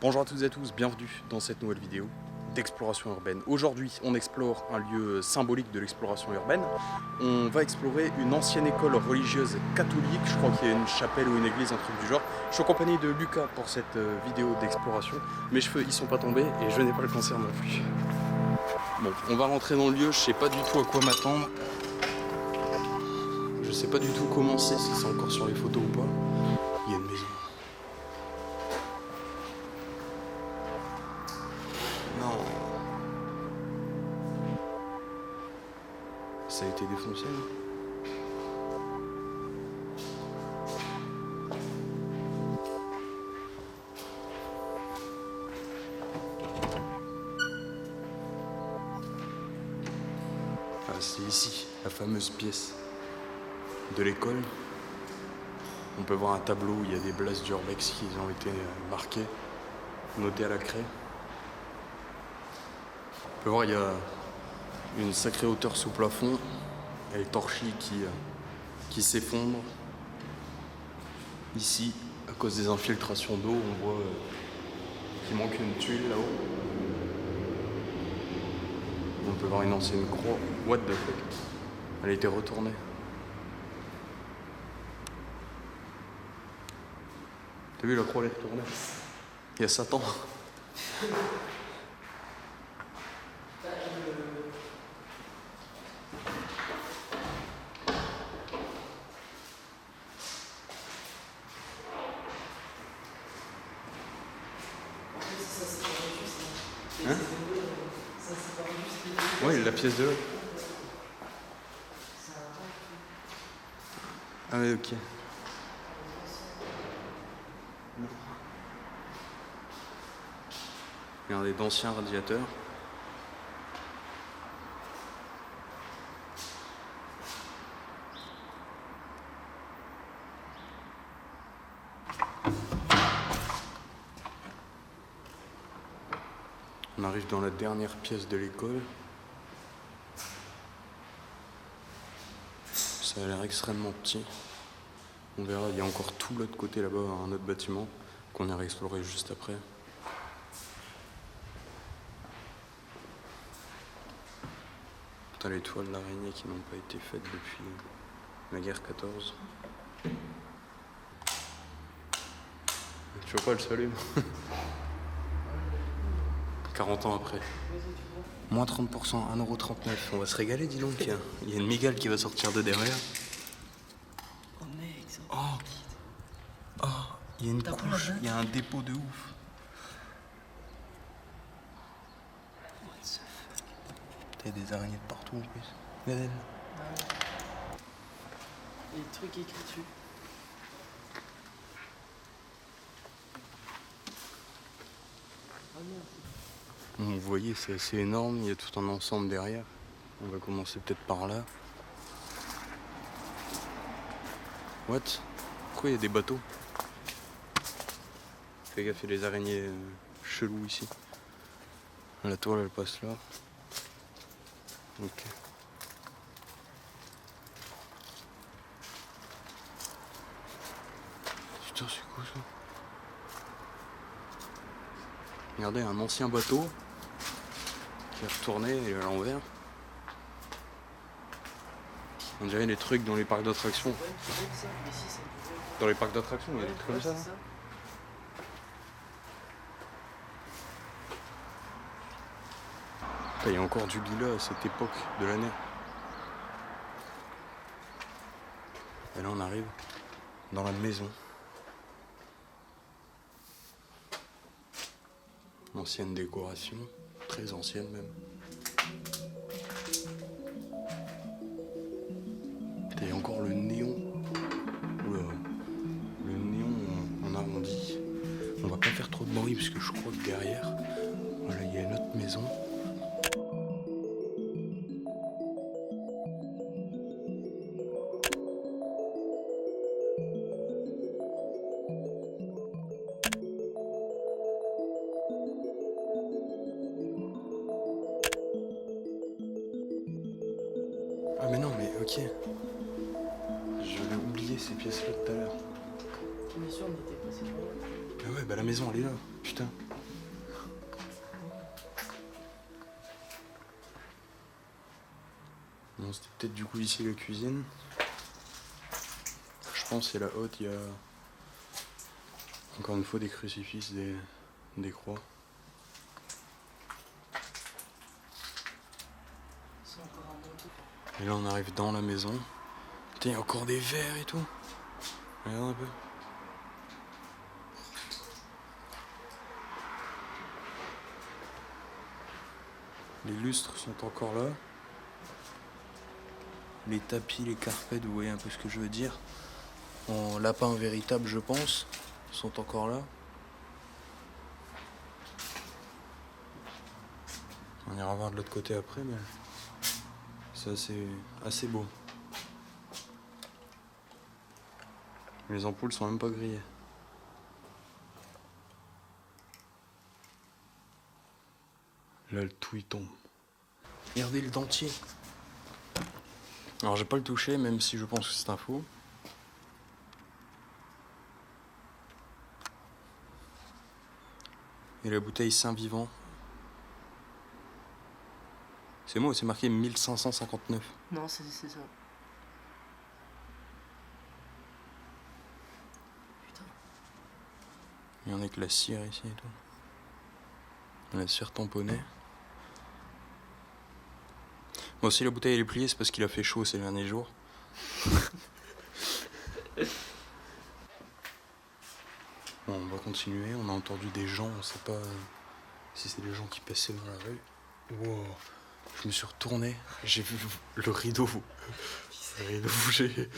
Bonjour à toutes et à tous, bienvenue dans cette nouvelle vidéo d'exploration urbaine. Aujourd'hui, on explore un lieu symbolique de l'exploration urbaine. On va explorer une ancienne école religieuse catholique, je crois qu'il y a une chapelle ou une église, un truc du genre. Je suis en compagnie de Lucas pour cette vidéo d'exploration. Mes cheveux, ils sont pas tombés et je n'ai pas le cancer non plus. Bon, on va rentrer dans le lieu, je sais pas du tout à quoi m'attendre. Je sais pas du tout comment c'est, si c'est encore sur les photos ou pas. Il y a une maison. Non. Ça a été défoncé. Ah, c'est ici, la fameuse pièce de l'école. On peut voir un tableau où il y a des blasts d'urbex qui ont été marqués, notés à la craie. On peut voir il y a une sacrée hauteur sous plafond et les torchis qui s'effondrent. Ici, à cause des infiltrations d'eau, on voit qu'il manque une tuile là-haut. On peut voir une ancienne croix. What the fuck? Elle a été retournée. T'as vu, la croix elle est retournée? Il y a Satan. Hein? Ouais, la pièce de l'autre. Ah oui, ok. Regardez, d'anciens radiateurs. On arrive dans la dernière pièce de l'école. Ça a l'air extrêmement petit. On verra, il y a encore tout l'autre côté là-bas, un autre bâtiment qu'on ira explorer juste après. T'as les toiles d'araignée qui n'ont pas été faites depuis la guerre 14. Tu vois pas, elle s'allume. 40 ans après. Moins 30%, 1,39€. On va se régaler, dis donc. Il y a une migale qui va sortir de derrière. Oh mec, c'est Oh, oh, il y a une couche, il y a un dépôt de ouf. what the fuck. Il y a des araignées de partout en plus. Regarde elle. Il y a des trucs écrits dessus. Ah merde. Vous voyez, c'est assez énorme, il y a tout un ensemble derrière. On va commencer peut-être par là. What? Pourquoi il y a des bateaux? Fais gaffe, il y a des araignées cheloues ici. La toile elle passe là. Ok. Putain, c'est quoi ça? Regardez, un ancien bateau qui est retourné, il est à l'envers. On dirait les trucs dans les parcs d'attractions. Ouais, c'est vrai que ça, mais si, ça me Dans les parcs d'attractions, il y a des trucs comme ça. c'est ça. Il y a encore du lilas à cette époque de l'année. Et là on arrive dans la maison. Ancienne décoration, très ancienne même. Il y a encore le néon. Oula. Le néon en arrondi. On va pas faire trop de bruit parce que je crois que derrière, voilà, il y a une autre maison. Ah mais non, mais ok. J'avais oublié ces pièces-là tout à l'heure. Bien sûr, on était passé par là. Ah ouais, bah la maison elle est là, putain. Bon, c'était peut-être du coup ici la cuisine. Je pense c'est la haute, il y a encore une fois des crucifix, des croix. C'est encore un manteau. Et là on arrive dans la maison. Putain, il y a encore des verres et tout. Regarde un peu. Les lustres sont encore là. Les tapis, les carpettes, vous voyez un peu ce que je veux dire. En lapin véritable, je pense, sont encore là. On ira voir de l'autre côté après, mais c'est assez beau. Les ampoules sont même pas grillées. Là, le tout il tombe. Regardez le dentier. Alors, j'ai pas le touché, même si je pense que c'est un faux. Et la bouteille Saint-Vivant. C'est moi, c'est marqué 1559. Non, c'est ça. Putain. Il y en a que la cire ici et tout. La cire tamponnée. Bon, si la bouteille elle est pliée, c'est parce qu'il a fait chaud ces derniers jours. Bon, on va continuer. On a entendu des gens, on sait pas si c'est des gens qui passaient dans la rue. Wow. Je me suis retourné, j'ai vu le rideau. Le rideau bouger.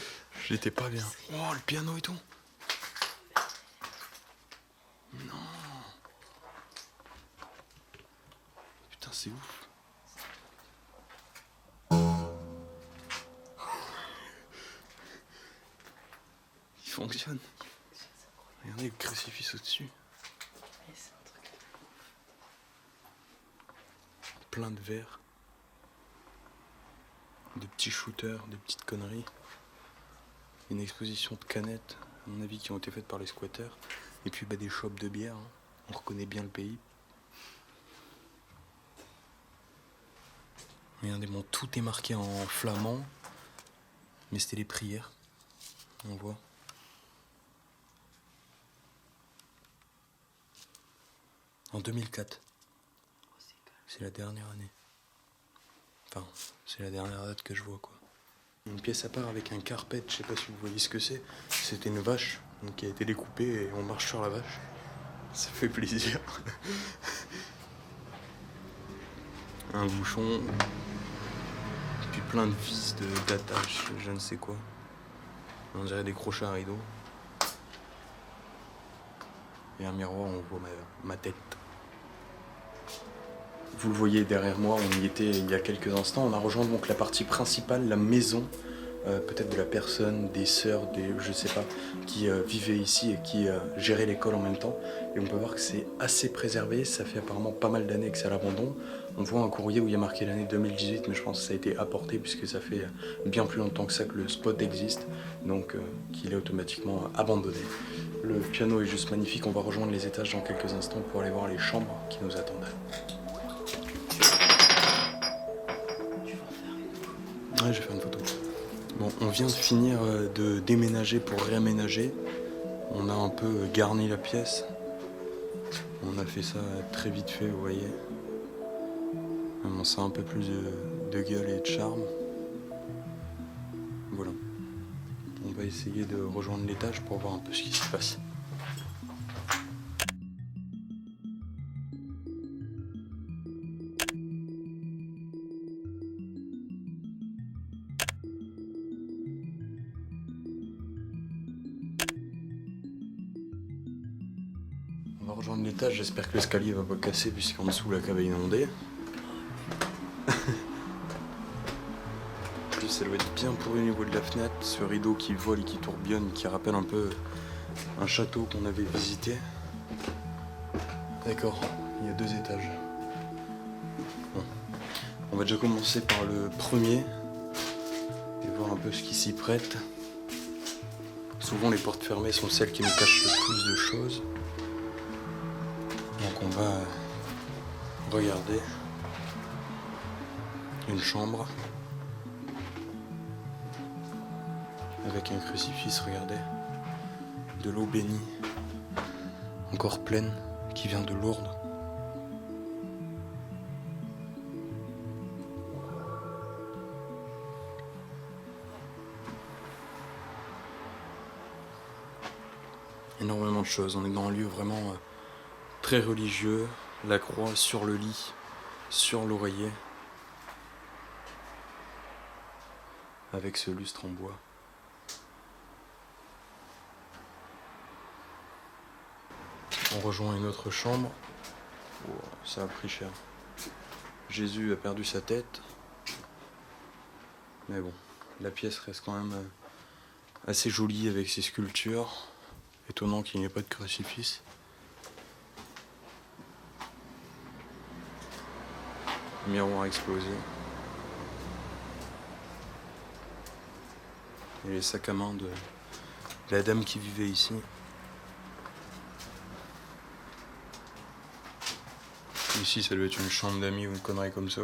J'étais pas bien. Oh, le piano et tout. Non. Putain, c'est ouf. Il fonctionne. Regardez le crucifix au-dessus. C'est un truc. Plein de verres. De petits shooters, des petites conneries. Une exposition de canettes, à mon avis, qui ont été faites par les squatteurs. Et puis des shops de bière. Hein. On reconnaît bien le pays. Regardez, bon, tout est marqué en flamand. Mais c'était les prières. On voit. En 2004. C'est la dernière année. Enfin, c'est la dernière date que je vois, quoi. Une pièce à part avec un carpet, je sais pas si vous voyez ce que c'est. C'était une vache donc, qui a été découpée et on marche sur la vache. Ça fait plaisir. Un bouchon. Puis plein de vis d'attache, je ne sais quoi. On dirait des crochets à rideau. Et un miroir où on voit ma tête. Vous le voyez derrière moi, on y était il y a quelques instants. On a rejoint donc la partie principale, la maison, peut-être de la personne, des sœurs, je sais pas, qui vivaient ici et qui géraient l'école en même temps. Et on peut voir que c'est assez préservé, ça fait apparemment pas mal d'années que c'est à l'abandon. On voit un courrier où il y a marqué l'année 2018, mais je pense que ça a été apporté puisque ça fait bien plus longtemps que ça que le spot existe, donc qu'il est automatiquement abandonné. Le piano est juste magnifique, on va rejoindre les étages dans quelques instants pour aller voir les chambres qui nous attendent. Ouais, je vais faire une photo. Bon, on vient de finir de déménager pour réaménager. On a un peu garni la pièce. On a fait ça très vite fait, vous voyez. On sent un peu plus de gueule et de charme. Voilà. On va essayer de rejoindre l'étage pour voir un peu ce qui se passe. On va rejoindre l'étage, j'espère que l'escalier va pas casser puisqu'en dessous la cave est inondée. En plus ça doit être bien pourri au niveau de la fenêtre, ce rideau qui vole et qui tourbillonne, qui rappelle un peu un château qu'on avait visité. D'accord, il y a 2 étages. Bon. On va déjà commencer par le premier et voir un peu ce qui s'y prête. Souvent les portes fermées sont celles qui nous cachent le plus de choses. Donc on va regarder une chambre. avec un crucifix, regardez. De l'eau bénie, encore pleine, qui vient de Lourdes. Énormément de choses, on est dans un lieu vraiment très religieux, la croix sur le lit, sur l'oreiller, avec ce lustre en bois. On rejoint une autre chambre. Oh, ça a pris cher. Jésus a perdu sa tête. Mais bon, la pièce reste quand même assez jolie avec ses sculptures. Étonnant qu'il n'y ait pas de crucifix. Le miroir a explosé. Et les sacs à main de la dame qui vivait ici. Ici, ça doit être une chambre d'amis ou une connerie comme ça.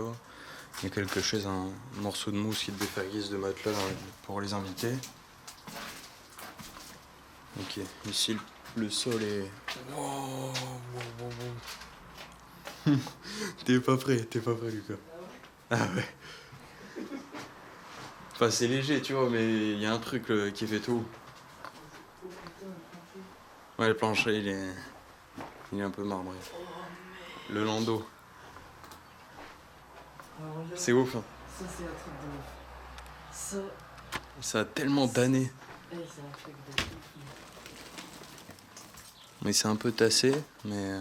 Il y a quelque chose, un morceau de mousse qui devait faire guise de matelas pour les invités. Ok, ici le sol est... Wow, wow, wow. T'es pas prêt, Lucas. Ah ouais. Enfin, c'est léger, tu vois, mais il y a un truc qui fait tout. Ouais, le plancher, il est un peu marbré. Le landau. C'est ouf, hein. Ça, c'est un truc de ouf. Ça a tellement d'années. C'est un truc de ouf. Mais c'est un peu tassé, mais... Ouais,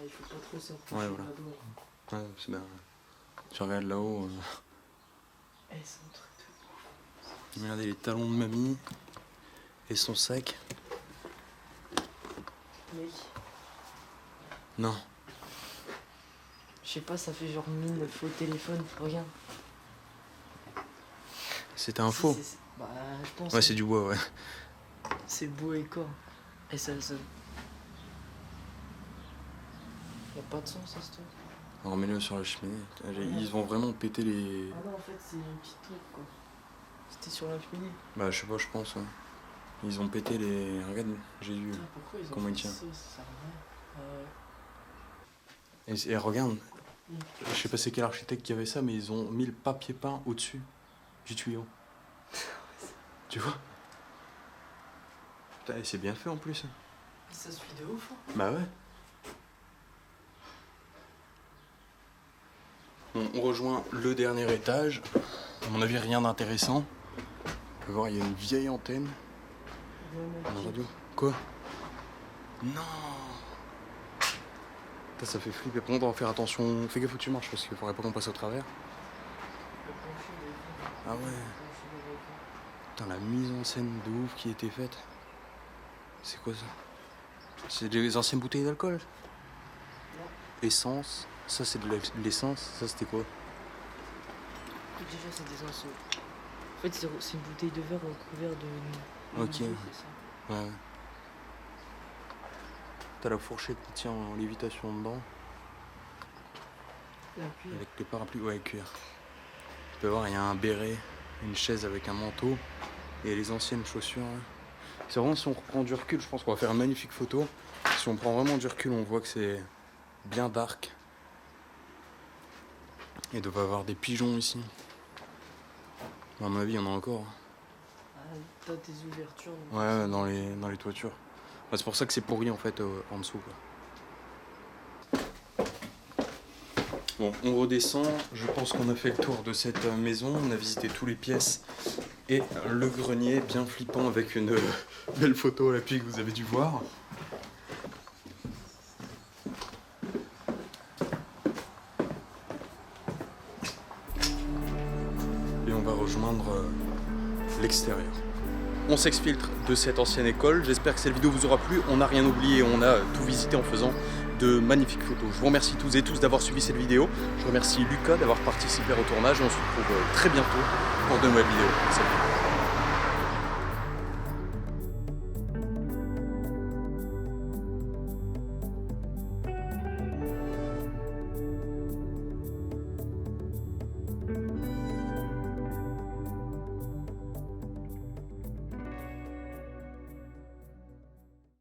il faut pas trop s'approcher Ouais, voilà. là-bas. Ouais, c'est bien. Tu regardes là-haut. C'est un truc de ouf. Regardez les talons de mamie. Et son sac. Mec. Non. Je sais pas, ça fait genre mine faux téléphone. Regarde. C'était un faux. Bah, je pense. Ouais, c'est du bois, ouais. C'est beau et quoi. Et ça. Y'a pas de sens, ça, ce truc. Remets-le sur la cheminée. Ils vont vraiment péter les... Ah non, en fait, c'est un petit truc, quoi. C'était sur la cheminée. Bah, je sais pas, je pense, ouais. Ils ont pété les... Regarde, Jésus. Putain, pourquoi ils ont Comment il fait tient. ça sert à rien. Et regarde, je sais pas c'est quel architecte qui avait ça, mais ils ont mis le papier peint au-dessus du tuyau. Tu vois? Putain, et c'est bien fait en plus. Ça se fait de ouf, hein. Bah ouais. Bon, on rejoint le dernier étage. À mon avis, rien d'intéressant. On peut voir, il y a une vieille antenne. Une radio. Quoi? Non. Putain, ça fait flipper. Par contre, on va faire attention. Fais gaffe où tu marches parce qu'il faudrait pas qu'on passe au travers. Ah ouais. Putain, la mise en scène de ouf qui a été faite. C'est quoi ça? C'est des anciennes bouteilles d'alcool? Essence. Ça, c'est de l'essence. Ça, c'était quoi? Déjà, c'est des anciens. En fait, c'est une bouteille de verre recouverte de... Ok. c'est ça. Ouais. T'as la fourchette qui tient en lévitation dedans. La cuir. Avec les parapluies, ouais, cuir. Tu peux voir, il y a un béret, une chaise avec un manteau et les anciennes chaussures. Hein. C'est vraiment, si on reprend du recul, je pense qu'on va faire une magnifique photo. Si on prend vraiment du recul, on voit que c'est bien dark. Il doit y avoir des pigeons ici. À mon avis, il y en a encore. Ah, t'as des ouvertures. Ouais, dans les toitures. Bah, c'est pour ça que c'est pourri en fait en dessous, quoi. Bon, on redescend. Je pense qu'on a fait le tour de cette maison. On a visité toutes les pièces et le grenier bien flippant avec une belle photo à l'appui que vous avez dû voir. Et on va rejoindre l'extérieur. On s'exfiltre de cette ancienne école. J'espère que cette vidéo vous aura plu. On n'a rien oublié, on a tout visité en faisant de magnifiques photos. Je vous remercie tous et tous d'avoir suivi cette vidéo. Je remercie Lucas d'avoir participé au tournage et on se retrouve très bientôt pour de nouvelles vidéos. Salut.